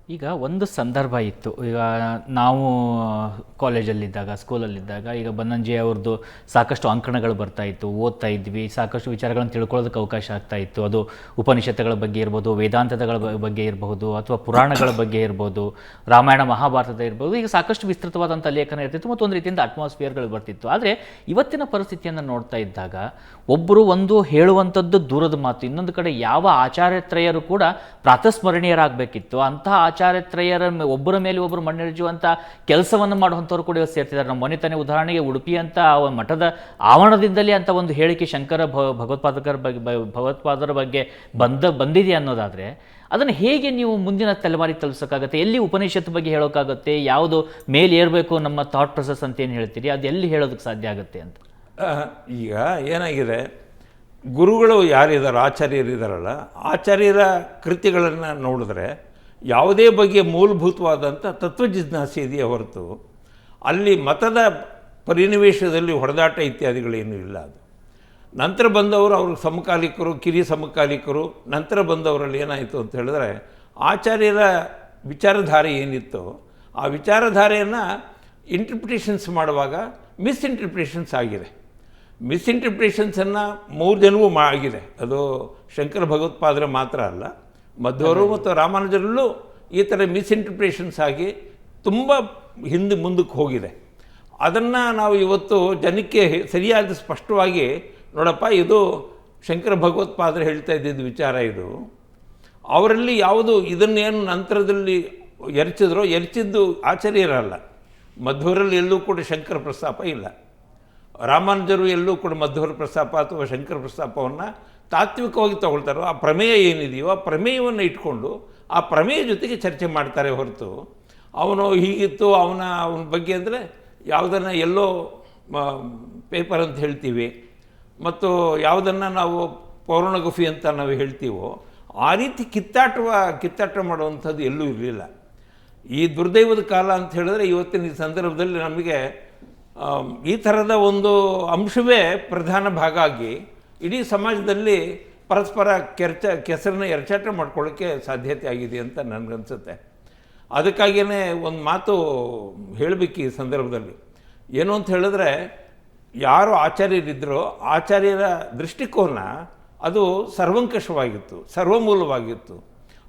ಈಗ ಒಂದು ಸಂದರ್ಭ ಇತ್ತು. ಈಗ ನಾವು ಕಾಲೇಜಲ್ಲಿದ್ದಾಗ, ಸ್ಕೂಲಲ್ಲಿದ್ದಾಗ ಈಗ ಬನ್ನಂಜೆ ಅವ್ರದ್ದು ಸಾಕಷ್ಟು ಅಂಕಣಗಳು ಬರ್ತಾ ಇತ್ತು, ಓದ್ತಾ ಇದ್ವಿ, ಸಾಕಷ್ಟು ವಿಚಾರಗಳನ್ನು ತಿಳ್ಕೊಳ್ಳೋದಕ್ಕೆ ಅವಕಾಶ ಆಗ್ತಾ ಇತ್ತು. ಅದು ಉಪನಿಷತ್ತುಗಳ ಬಗ್ಗೆ ಇರ್ಬೋದು, ವೇದಾಂತಗಳ ಬಗ್ಗೆ ಇರಬಹುದು, ಅಥವಾ ಪುರಾಣಗಳ ಬಗ್ಗೆ ಇರ್ಬೋದು, ರಾಮಾಯಣ ಮಹಾಭಾರತದ ಇರ್ಬೋದು. ಈಗ ಸಾಕಷ್ಟು ವಿಸ್ತೃತವಾದಂಥ ಲೇಖನ ಇರ್ತಿತ್ತು ಮತ್ತು ಒಂದು ರೀತಿಯಿಂದ ಅಟ್ಮಾಸ್ಫಿಯರ್ಗಳು ಬರ್ತಿತ್ತು. ಆದರೆ ಇವತ್ತಿನ ಪರಿಸ್ಥಿತಿಯನ್ನು ನೋಡ್ತಾ ಇದ್ದಾಗ ಒಬ್ಬರು ಒಂದು ಹೇಳುವಂಥದ್ದು ದೂರದ ಮಾತು, ಇನ್ನೊಂದು ಕಡೆ ಯಾವ ಆಚಾರ್ಯತ್ರಯರು ಕೂಡ ಪ್ರಾತಸ್ಮರಣೀಯರಾಗಬೇಕಿತ್ತು ಅಂತಹ ಆಚಾರ್ಯತ್ರಯರ ಒಬ್ಬರ ಮೇಲೆ ಒಬ್ಬರು ಮಣ್ಣೆರಜುವಂಥ ಕೆಲಸವನ್ನು ಮಾಡುವಂಥವ್ರು ಕೂಡ ಇವತ್ತು ಸೇರ್ತಿದ್ದಾರೆ. ನಮ್ಮ ಮೊನ್ನೆ ತಾನೇ ಉದಾಹರಣೆಗೆ ಉಡುಪಿ ಅಂತ ಮಠದ ಆವರಣದಿಂದಲೇ ಅಂತ ಒಂದು ಹೇಳಿಕೆ ಶಂಕರ ಭಗವತ್ಪಾದರ ಬಗ್ಗೆ ಬಂದಿದೆ ಅನ್ನೋದಾದರೆ ಅದನ್ನು ಹೇಗೆ ನೀವು ಮುಂದಿನ ತಲೆಮಾರಿಗೆ ತಲುಪಿಸೋಕ್ಕಾಗತ್ತೆ? ಎಲ್ಲಿ ಉಪನಿಷತ್ತು ಬಗ್ಗೆ ಹೇಳೋಕ್ಕಾಗುತ್ತೆ? ಯಾವುದು ಮೇಲೆ ಏರಬೇಕು ನಮ್ಮ ಥಾಟ್ ಪ್ರೊಸೆಸ್ ಅಂತ ಏನು ಹೇಳ್ತೀರಿ, ಅದು ಎಲ್ಲಿ ಹೇಳೋದಕ್ಕೆ ಸಾಧ್ಯ ಆಗುತ್ತೆ ಅಂತ? ಈಗ ಏನಾಗಿದೆ, ಗುರುಗಳು ಯಾರಿದ್ದಾರೆ, ಆಚಾರ್ಯರಿದ್ದಾರಲ್ಲ, ಆಚಾರ್ಯರ ಕೃತಿಗಳನ್ನು ನೋಡಿದ್ರೆ ಯಾವುದೇ ಬಗ್ಗೆ ಮೂಲಭೂತವಾದಂಥ ತತ್ವಜಿಜ್ಞಾಸೆ ಇದೆಯೇ ಹೊರತು ಅಲ್ಲಿ ಮತದ ಪರಿನಿವೇಶದಲ್ಲಿ ಹೊಡೆದಾಟ ಇತ್ಯಾದಿಗಳೇನೂ ಇಲ್ಲ. ಅದು ನಂತರ ಬಂದವರು ಅವ್ರಿಗೆ ಸಮಕಾಲಿಕರು, ಕಿರಿಯ ಸಮಕಾಲಿಕರು, ನಂತರ ಬಂದವರಲ್ಲಿ ಏನಾಯಿತು ಅಂತ ಹೇಳಿದ್ರೆ ಆಚಾರ್ಯರ ವಿಚಾರಧಾರೆ ಏನಿತ್ತು ಆ ವಿಚಾರಧಾರೆಯನ್ನು ಇಂಟರ್ಪ್ರಿಟೇಷನ್ಸ್ ಮಾಡುವಾಗ ಮಿಸ್ಇಂಟರ್ಪ್ರಿಟೇಷನ್ಸ್ ಆಗಿದೆ. ಮಿಸ್ಇಂಟರ್ಪ್ರಿಟೇಷನ್ಸನ್ನು 3 ಜನವೂ ಆಗಿದೆ. ಅದು ಶಂಕರ ಭಗವತ್ಪಾದರ ಮಾತ್ರ ಅಲ್ಲ, ಮಧ್ವರು ಮತ್ತು ರಾಮಾನುಜರಲ್ಲೂ ಈ ಥರ ಮಿಸ್ಇಂಟರ್ಪ್ರಿಟೇಷನ್ಸ್ ಆಗಿ ತುಂಬ ಮುಂದಕ್ಕೆ ಹೋಗಿದೆ. ಅದನ್ನು ನಾವು ಇವತ್ತು ಜನಕ್ಕೆ ಸರಿಯಾದ ಸ್ಪಷ್ಟವಾಗಿ ನೋಡಪ್ಪ, ಇದು ಶಂಕರ ಭಗವತ್ಪಾದರು ಹೇಳ್ತಾ ಇದ್ದಿದ್ದು ವಿಚಾರ, ಇದು ಅವರಲ್ಲಿ ಯಾವುದು ಇದನ್ನೇನು ನಂತರದಲ್ಲಿ ಎರಚಿದ್ದು ಆಚಾರ್ಯರಲ್ಲ. ಮಧ್ವರಲ್ಲಿ ಎಲ್ಲೂ ಕೂಡ ಶಂಕರ ಪ್ರಸ್ತಾಪ ಇಲ್ಲ. ರಾಮಾನುಜರು ಎಲ್ಲೂ ಕೂಡ ಮಧ್ವರ ಪ್ರಸ್ತಾಪ ಅಥವಾ ಶಂಕರ ಪ್ರಸ್ತಾಪವನ್ನು ತಾತ್ವಿಕವಾಗಿ ತಗೊಳ್ತಾರೋ ಆ ಪ್ರಮೇಯ ಏನಿದೆಯೋ ಆ ಪ್ರಮೇಯವನ್ನು ಇಟ್ಕೊಂಡು ಆ ಪ್ರಮೇಯ ಜೊತೆಗೆ ಚರ್ಚೆ ಮಾಡ್ತಾರೆ ಹೊರತು ಅವನು ಹೀಗಿತ್ತು ಅವನ ಬಗ್ಗೆ ಅಂದರೆ ಯಾವುದನ್ನು ಎಲ್ಲೋ ಪೇಪರ್ ಅಂತ ಹೇಳ್ತೀವಿ ಮತ್ತು ಯಾವುದನ್ನು ನಾವು ಪೌರಾಣಗುಫಿ ಅಂತ ನಾವು ಹೇಳ್ತೀವೋ ಆ ರೀತಿ ಕಿತ್ತಾಟ ಮಾಡುವಂಥದ್ದು ಎಲ್ಲೂ ಇರಲಿಲ್ಲ. ಈ ದುರ್ದೈವದ ಕಾಲ ಅಂತ ಹೇಳಿದ್ರೆ ಇವತ್ತಿನ ಈ ಸಂದರ್ಭದಲ್ಲಿ ನಮಗೆ ಈ ಥರದ ಒಂದು ಅಂಶವೇ ಪ್ರಧಾನ ಭಾಗ ಆಗಿ ಇಡೀ ಸಮಾಜದಲ್ಲಿ ಪರಸ್ಪರ ಕೆಸರನ್ನ ಎರಚಾಟ ಮಾಡ್ಕೊಳ್ಳೋಕ್ಕೆ ಸಾಧ್ಯತೆ ಆಗಿದೆ ಅಂತ ನನಗನ್ಸುತ್ತೆ. ಅದಕ್ಕಾಗಿಯೇ ಒಂದು ಮಾತು ಹೇಳಬೇಕು ಈ ಸಂದರ್ಭದಲ್ಲಿ. ಏನು ಅಂತ ಹೇಳಿದ್ರೆ, ಯಾರು ಆಚಾರ್ಯರಿದ್ದರೋ ಆಚಾರ್ಯರ ದೃಷ್ಟಿಕೋನ ಅದು ಸರ್ವಂಕಷವಾಗಿತ್ತು, ಸರ್ವಮೂಲವಾಗಿತ್ತು.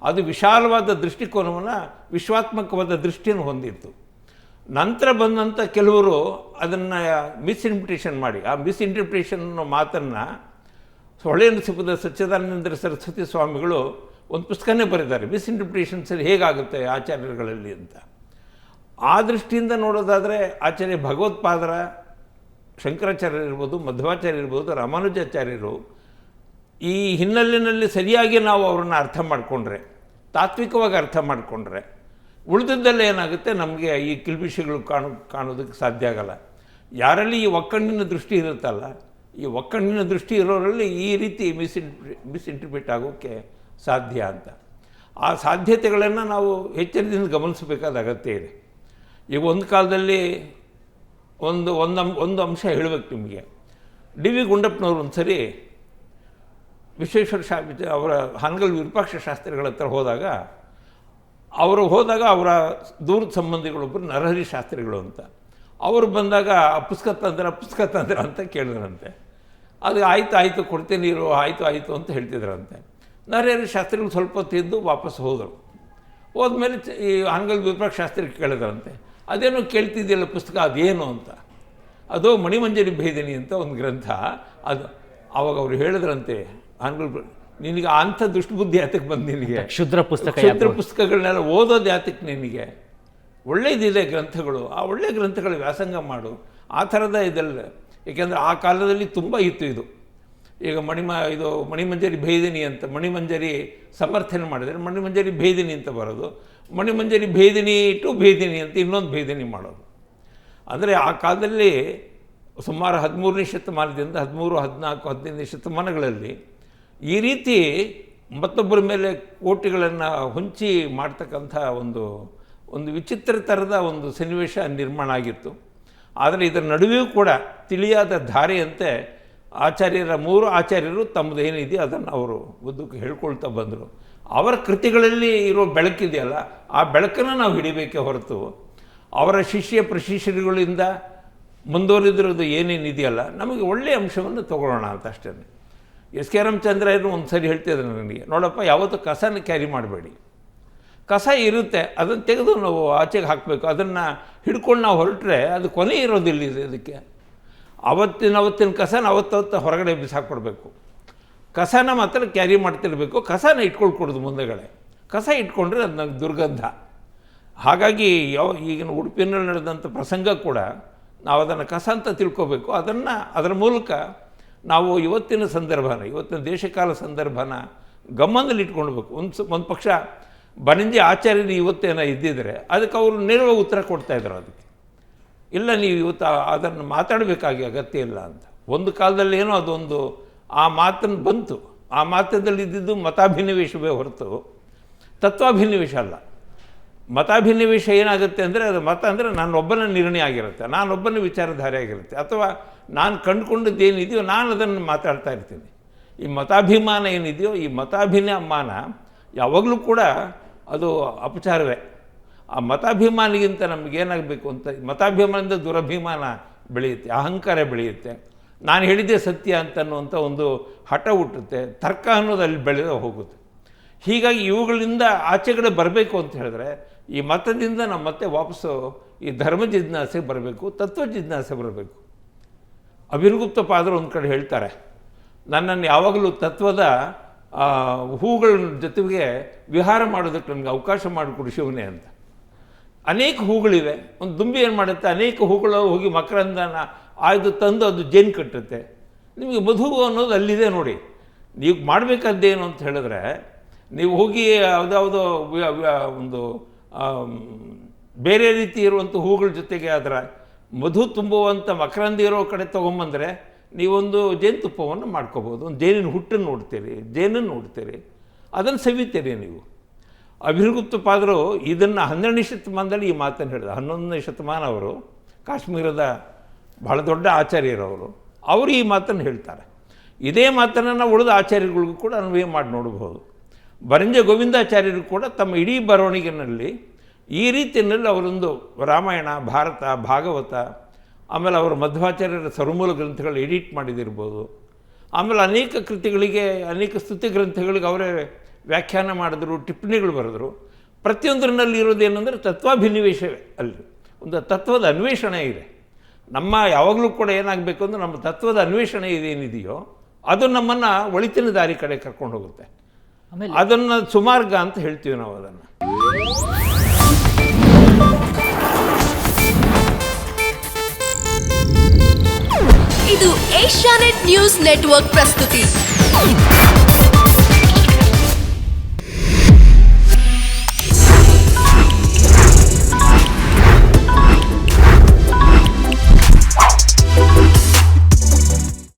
ಅದು ವಿಶಾಲವಾದ ದೃಷ್ಟಿಕೋನವನ್ನು, ವಿಶ್ವಾತ್ಮಕವಾದ ದೃಷ್ಟಿಯನ್ನು ಹೊಂದಿತ್ತು. ನಂತರ ಬಂದಂಥ ಕೆಲವರು ಅದನ್ನು ಮಿಸ್ಇಂಟರ್ಪ್ರಿಟೇಷನ್ ಮಾಡಿ ಆ ಮಿಸ್ಇಂಟರ್ಪ್ರಿಟೇಷನ್ ಅನ್ನೋ ಮಾತನ್ನು ಹೊಳೆ ನರಸೀಪುರದ ಸಚ್ಚಿದಾನಂದ ಸರಸ್ವತಿ ಸ್ವಾಮಿಗಳು ಒಂದು ಪುಸ್ತಕನೇ ಬರೆದಿದ್ದಾರೆ, ಮಿಸ್ಇಂಟರ್ಪ್ರಿಟೇಷನ್ಸ್ ಹೇಗಾಗುತ್ತೆ ಆಚಾರ್ಯರುಗಳಲ್ಲಿ ಅಂತ. ಆ ದೃಷ್ಟಿಯಿಂದ ನೋಡೋದಾದರೆ ಆಚಾರ್ಯ ಭಗವತ್ಪಾದರ, ಶಂಕರಾಚಾರ್ಯ ಇರ್ಬೋದು, ಮಧ್ವಾಚಾರ್ಯ ಇರ್ಬೋದು, ರಾಮಾನುಜಾಚಾರ್ಯರು ಈ ಹಿನ್ನೆಲೆಯಲ್ಲಿ ಸರಿಯಾಗಿ ನಾವು ಅವ್ರನ್ನ ಅರ್ಥ ಮಾಡಿಕೊಂಡ್ರೆ, ತಾತ್ವಿಕವಾಗಿ ಅರ್ಥ ಮಾಡಿಕೊಂಡ್ರೆ ಉಳಿದದ್ದೆಲ್ಲ ಏನಾಗುತ್ತೆ, ನಮಗೆ ಈ ಕಿಲ್ಬಿಷಗಳು ಕಾಣೋದಕ್ಕೆ ಸಾಧ್ಯ ಆಗಲ್ಲ. ಯಾರಲ್ಲಿ ಈ ಒಕ್ಕಣ್ಣಿನ ದೃಷ್ಟಿ ಇರುತ್ತಲ್ಲ, ಈ ಒಕ್ಕಣ್ಣಿನ ದೃಷ್ಟಿ ಇರೋರಲ್ಲಿ ಈ ರೀತಿ ಮಿಸ್ಇಂಟರ್ಪ್ರಿಟ್ ಆಗೋಕ್ಕೆ ಸಾಧ್ಯ ಅಂತ. ಆ ಸಾಧ್ಯತೆಗಳನ್ನು ನಾವು ಎಚ್ಚರದಿಂದ ಗಮನಿಸಬೇಕಾದ ಅಗತ್ಯ ಇದೆ. ಈಗ ಒಂದು ಕಾಲದಲ್ಲಿ ಒಂದು ಅಂಶ ಹೇಳಬೇಕು ನಿಮಗೆ. ಡಿ ವಿ ಗುಂಡಪ್ಪನವರು ಒಂದು ಸರಿ ವಿಶ್ವೇಶ್ವರ ಅವರ ಹಾನಗಲ್ ವಿರೂಪಾಕ್ಷ ಶಾಸ್ತ್ರಿಗಳ ಹತ್ರ ಹೋದಾಗ ಅವರ ದೂರದ ಸಂಬಂಧಿಗಳೊಬ್ಬರು ನರಹರಿ ಶಾಸ್ತ್ರಿಗಳು ಅಂತ. ಅವರು ಬಂದಾಗ ಪುಸ್ತಕ ತಂದ್ರ ಅಂತ ಕೇಳಿದ್ರಂತೆ. ಅದು ಆಯಿತು ಕೊಡ್ತೀನಿ ಇರೋ, ಆಯಿತು ಅಂತ ಹೇಳ್ತಿದ್ರಂತೆ. ನರಹರಿ ಶಾಸ್ತ್ರಿಗಳು ಸ್ವಲ್ಪ ಹೊತ್ತಿದ್ದು ವಾಪಸ್ ಹೋದರು. ಹೋದ್ಮೇಲೆ ಈ ಹಾನಗಲ್ ವಿರೂಪಾಕ್ಷ ಶಾಸ್ತ್ರಿಗೆ ಕೇಳಿದ್ರಂತೆ, ಅದೇನೋ ಕೇಳ್ತಿದ್ದಿಲ್ಲ ಪುಸ್ತಕ, ಅದೇನು ಅಂತ. ಅದು ಮಣಿಮಂಜರಿ ಭೇದಿನಿ ಅಂತ ಒಂದು ಗ್ರಂಥ. ಅದು ಆವಾಗ ಅವರು ಹೇಳಿದ್ರಂತೆ, ಹಾನಗಲ್, ನಿನಗೆ ಅಂಥ ದುಷ್ಟಬುದ್ಧಿ ಯಾತಕ್ಕೆ ಬಂದು ನಿನಗೆ? ಕ್ಷುದ್ರ ಪುಸ್ತಕಗಳನ್ನೆಲ್ಲ ಓದೋದು ಯಾತಕ್ಕೆ ನಿನಗೆ? ಒಳ್ಳೆಯದಿದೆ ಗ್ರಂಥಗಳು, ಆ ಒಳ್ಳೆಯ ಗ್ರಂಥಗಳು ವ್ಯಾಸಂಗ ಮಾಡು. ಆ ಥರದ ಇದೆಲ್ಲ, ಏಕೆಂದರೆ ಆ ಕಾಲದಲ್ಲಿ ತುಂಬ ಇತ್ತು ಇದು. ಈಗ ಮಣಿಮಂಜರಿ ಭೇದಿನಿ ಅಂತ, ಮಣಿಮಂಜರಿ ಸಮರ್ಥನೆ ಮಾಡಿದರೆ ಮಣಿಮಂಜರಿ ಭೇದಿನಿ ಅಂತ ಬರೋದು, ಮಣಿಮಂಜರಿ ಭೇದಿನಿ ಟು ಭೇದಿನಿ ಅಂತ ಇನ್ನೊಂದು ಭೇದಿನಿ ಮಾಡೋದು. ಅಂದರೆ ಆ ಕಾಲದಲ್ಲಿ ಸುಮಾರು 13ನೇ ಶತಮಾನದಿಂದ 13, 14, 15ನೇ ಶತಮಾನಗಳಲ್ಲಿ ಈ ರೀತಿ ಮತ್ತೊಬ್ಬರ ಮೇಲೆ ಕೋಟಿಗಳನ್ನು ಹೊಂಚಿ ಮಾಡ್ತಕ್ಕಂಥ ಒಂದು ವಿಚಿತ್ರ ಥರದ ಒಂದು ಸನ್ನಿವೇಶ ನಿರ್ಮಾಣ ಆಗಿತ್ತು. ಆದರೆ ಇದರ ನಡುವೆಯೂ ಕೂಡ ತಿಳಿಯಾದ ಧಾರೆಯಂತೆ ಮೂರು ಆಚಾರ್ಯರು ತಮ್ಮದು ಏನಿದೆಯೋ ಅದನ್ನು ಅವರು ಉದ್ದಕ್ಕೆ ಹೇಳ್ಕೊಳ್ತಾ ಬಂದರು. ಅವರ ಕೃತಿಗಳಲ್ಲಿ ಇರೋ ಬೆಳಕಿದೆಯಲ್ಲ, ಆ ಬೆಳಕನ್ನು ನಾವು ಹಿಡಿಬೇಕೇ ಹೊರತು ಅವರ ಶಿಷ್ಯ ಪ್ರಶಿಷ್ಯರುಗಳಿಂದ ಮುಂದುವರಿದಿರೋದು ಏನೇನಿದೆಯಲ್ಲ ನಮಗೆ ಒಳ್ಳೆಯ ಅಂಶವನ್ನು ತೊಗೊಳ್ಳೋಣ ಅಂತ ಅಷ್ಟೇ. ಎಸ್ ಕೆ ರಾಮಚಂದ್ರಯ್ಯರು ಒಂದು ಸರಿ ಹೇಳ್ತಿದ್ರು ನನಗೆ, ನೋಡಪ್ಪ ಯಾವತ್ತೂ ಕಸನ ಕ್ಯಾರಿ ಮಾಡಬೇಡಿ, ಕಸ ಇರುತ್ತೆ ಅದನ್ನು ತೆಗೆದು ನಾವು ಆಚೆಗೆ ಹಾಕಬೇಕು, ಅದನ್ನು ಹಿಡ್ಕೊಂಡು ನಾವು ಹೊರಟ್ರೆ ಅದು ಕೊನೆ ಇರೋದಿಲ್ಲ ಇದಕ್ಕೆ. ಅವತ್ತಿನ ಕಸನ ಅವತ್ತವತ್ತು ಹೊರಗಡೆ ಬಿಸಾಕ್ಕೊಡ್ಬೇಕು, ಕಸನ ಮಾತ್ರ ಕ್ಯಾರಿ ಮಾಡ್ತಿರ್ಬೇಕು, ಕಸನ ಇಟ್ಕೊಳ್ಕೊಡೋದು ಮುಂದೆಗಡೆ. ಕಸ ಇಟ್ಕೊಂಡ್ರೆ ಅದು ನನಗೆ ದುರ್ಗಂಧ. ಹಾಗಾಗಿ ಈಗಿನ ಉಡುಪಿನಲ್ಲಿ ನಡೆದಂಥ ಪ್ರಸಂಗ ಕೂಡ ನಾವು ಅದನ್ನು ಕಸ ಅಂತ ತಿಳ್ಕೊಬೇಕು. ಅದರ ಮೂಲಕ ನಾವು ಇವತ್ತಿನ ಸಂದರ್ಭನ, ಇವತ್ತಿನ ದೇಶಕಾಲ ಸಂದರ್ಭನ ಗಮನದಲ್ಲಿ ಇಟ್ಕೊಳ್ಬೇಕು. ಒಂದು ಪಕ್ಷ ಬನಂಜಿ ಆಚಾರ್ಯರು ಇವತ್ತೇನೋ ಇದ್ದಿದ್ರೆ ಅದಕ್ಕೆ ಅವರು ನೇರವಾಗಿ ಉತ್ತರ ಕೊಡ್ತಾಯಿದ್ರು. ಅದಕ್ಕೆ ಇಲ್ಲ, ನೀವು ಇವತ್ತು ಅದನ್ನು ಮಾತಾಡಬೇಕಾಗಿ ಅಗತ್ಯ ಇಲ್ಲ ಅಂತ. ಒಂದು ಕಾಲದಲ್ಲಿ ಏನೋ ಅದೊಂದು ಆ ಮಾತನ್ನು ಬಂತು. ಆ ಮಾತದಲ್ಲಿ ಇದ್ದಿದ್ದು ಮತಾಭಿನಿವೇಶವೇ ಹೊರತು ತತ್ವಾಭಿನಿವೇಶ ಅಲ್ಲ. ಮತಾಭಿನಿವೇಶ ಏನಾಗುತ್ತೆ ಅಂದರೆ, ಅದು ಮತ ಅಂದರೆ ನಾನೊಬ್ಬನ ನಿರ್ಣಯ ಆಗಿರುತ್ತೆ, ನಾನೊಬ್ಬನ ವಿಚಾರಧಾರೆ ಆಗಿರುತ್ತೆ, ಅಥವಾ ನಾನು ಕಂಡುಕೊಂಡದ್ದೇನಿದೆಯೋ ನಾನು ಅದನ್ನು ಮಾತಾಡ್ತಾ ಇರ್ತೀನಿ. ಈ ಮತಾಭಿಮಾನ ಏನಿದೆಯೋ, ಈ ಮತಾಭಿಮಾನ ಯಾವಾಗಲೂ ಕೂಡ ಅದು ಅಪಚಾರವೇ. ಆ ಮತಾಭಿಮಾನಿಗಿಂತ ನಮಗೇನಾಗಬೇಕು ಅಂತ, ಮತಾಭಿಮಾನದಿಂದ ದುರಭಿಮಾನ ಬೆಳೆಯುತ್ತೆ, ಅಹಂಕಾರ ಬೆಳೆಯುತ್ತೆ, ನಾನು ಹೇಳಿದ್ದೆ ಸತ್ಯ ಅಂತನ್ನುವಂಥ ಒಂದು ಹಠ ಹುಟ್ಟುತ್ತೆ, ತರ್ಕ ಅನ್ನೋದು ಅಲ್ಲಿ ಬೆಳೆದು ಹೋಗುತ್ತೆ. ಹೀಗಾಗಿ ಇವುಗಳಿಂದ ಆಚೆಗಡೆ ಬರಬೇಕು ಅಂತ ಹೇಳಿದ್ರೆ ಈ ಮತದಿಂದ ನಾವು ಮತ್ತೆ ವಾಪಸ್ಸು ಈ ಧರ್ಮ ಜಿಜ್ಞಾಸೆಗೆ ಬರಬೇಕು, ತತ್ವ ಜಿಜ್ಞಾಸೆ ಬರಬೇಕು. ಅಭಿರ್ಗುಪ್ತ ಪಾದರು ಒಂದು ಕಡೆ ಹೇಳ್ತಾರೆ, ನನ್ನನ್ನು ಯಾವಾಗಲೂ ತತ್ವದ ಹೂಗಳ ಜೊತೆಗೆ ವಿಹಾರ ಮಾಡೋದಕ್ಕೆ ನನಗೆ ಅವಕಾಶ ಮಾಡಿಕೊಡು ಶಿವನೇ ಅಂತ. ಅನೇಕ ಹೂಗಳಿವೆ. ಒಂದು ದುಂಬಿ ಏನು ಮಾಡುತ್ತೆ, ಅನೇಕ ಹೂಗಳು ಹೋಗಿ ಮಕರಂದನ ಆಯ್ದು ತಂದು ಅದು ಜೇನು ಕಟ್ಟುತ್ತೆ. ನಿಮಗೆ ಮಧು ಅನ್ನೋದು ಅಲ್ಲಿದೆ ನೋಡಿ. ನೀವು ಮಾಡಬೇಕಾದ್ದೇನು ಅಂತ ಹೇಳಿದ್ರೆ, ನೀವು ಹೋಗಿ ಯಾವುದಾವುದೋ ಒಂದು ಬೇರೆ ರೀತಿ ಇರುವಂಥ ಹೂಗಳ ಜೊತೆಗೆ ಅದರ ಮಧು ತುಂಬುವಂಥ ಮಕರಂದ ಇರೋ ಕಡೆ ತೊಗೊಂಬಂದರೆ ನೀವೊಂದು ಜೇನುತುಪ್ಪವನ್ನು ಮಾಡ್ಕೋಬೋದು. ಒಂದು ಜೇನಿನ ಹುಟ್ಟನ್ನು ನೋಡ್ತೀರಿ, ಜೇನನ್ನು ನೋಡ್ತೀರಿ, ಅದನ್ನು ಸವಿತೀರಿ ನೀವು. ಅಭಿರ್ಗುಪ್ತ ಪಾದರು ಇದನ್ನು 12ನೇ ಶತಮಾನದಲ್ಲಿ ಈ ಮಾತನ್ನು ಹೇಳಿದ. 11ನೇ ಶತಮಾನ ಅವರು ಕಾಶ್ಮೀರದ ಬಹಳ ದೊಡ್ಡ ಆಚಾರ್ಯರವರು, ಅವರು ಈ ಮಾತನ್ನು ಹೇಳ್ತಾರೆ. ಇದೇ ಮಾತನ್ನು ನಾವು ಉಳಿದ ಆಚಾರ್ಯಗಳಿಗೂ ಕೂಡ ಅನ್ವಯ ಮಾಡಿ ನೋಡಬಹುದು. ಬರಂಜೆ ಗೋವಿಂದಾಚಾರ್ಯರು ಕೂಡ ತಮ್ಮ ಇಡೀ ಬರವಣಿಗೆಯಲ್ಲಿ ಈ ರೀತಿಯಲ್ಲಿ ಅವರೊಂದು ರಾಮಾಯಣ, ಭಾರತ, ಭಾಗವತ, ಆಮೇಲೆ ಅವರು ಮಧ್ವಾಚಾರ್ಯರ ಸರ್ವಮೂಲ ಗ್ರಂಥಗಳು ಎಡಿಟ್ ಮಾಡಿದಿರ್ಬೋದು, ಆಮೇಲೆ ಅನೇಕ ಕೃತಿಗಳಿಗೆ, ಅನೇಕ ಸ್ತುತಿ ಗ್ರಂಥಗಳಿಗೆ ಅವರೇ ವ್ಯಾಖ್ಯಾನ ಮಾಡಿದ್ರು, ಟಿಪ್ಪಣಿಗಳು ಬರೆದರು. ಪ್ರತಿಯೊಂದರಲ್ಲಿ ಇರೋದೇನೆಂದರೆ ತತ್ವಾಭಿನಿವೇಶವೇ. ಅಲ್ಲಿ ಒಂದು ತತ್ವದ ಅನ್ವೇಷಣೆ ಇದೆ. ನಮ್ಮ ಯಾವಾಗಲೂ ಕೂಡ ಏನಾಗಬೇಕು ಅಂದರೆ, ನಮ್ಮ ತತ್ವದ ಅನ್ವೇಷಣೆ ಇದೇನಿದೆಯೋ ಅದು ನಮ್ಮನ್ನು ಒಳಿತಿನ ದಾರಿ ಕಡೆ ಕರ್ಕೊಂಡು ಹೋಗುತ್ತೆ. ಅದನ್ನು ಸುಮಾರ್ಗ ಅಂತ ಹೇಳ್ತೀವಿ ನಾವು ಅದನ್ನು. ಇದು ಏಷ್ಯಾನೆಟ್ ನ್ಯೂಸ್ ನೆಟ್ವರ್ಕ್ ಪ್ರಸ್ತುತಿ.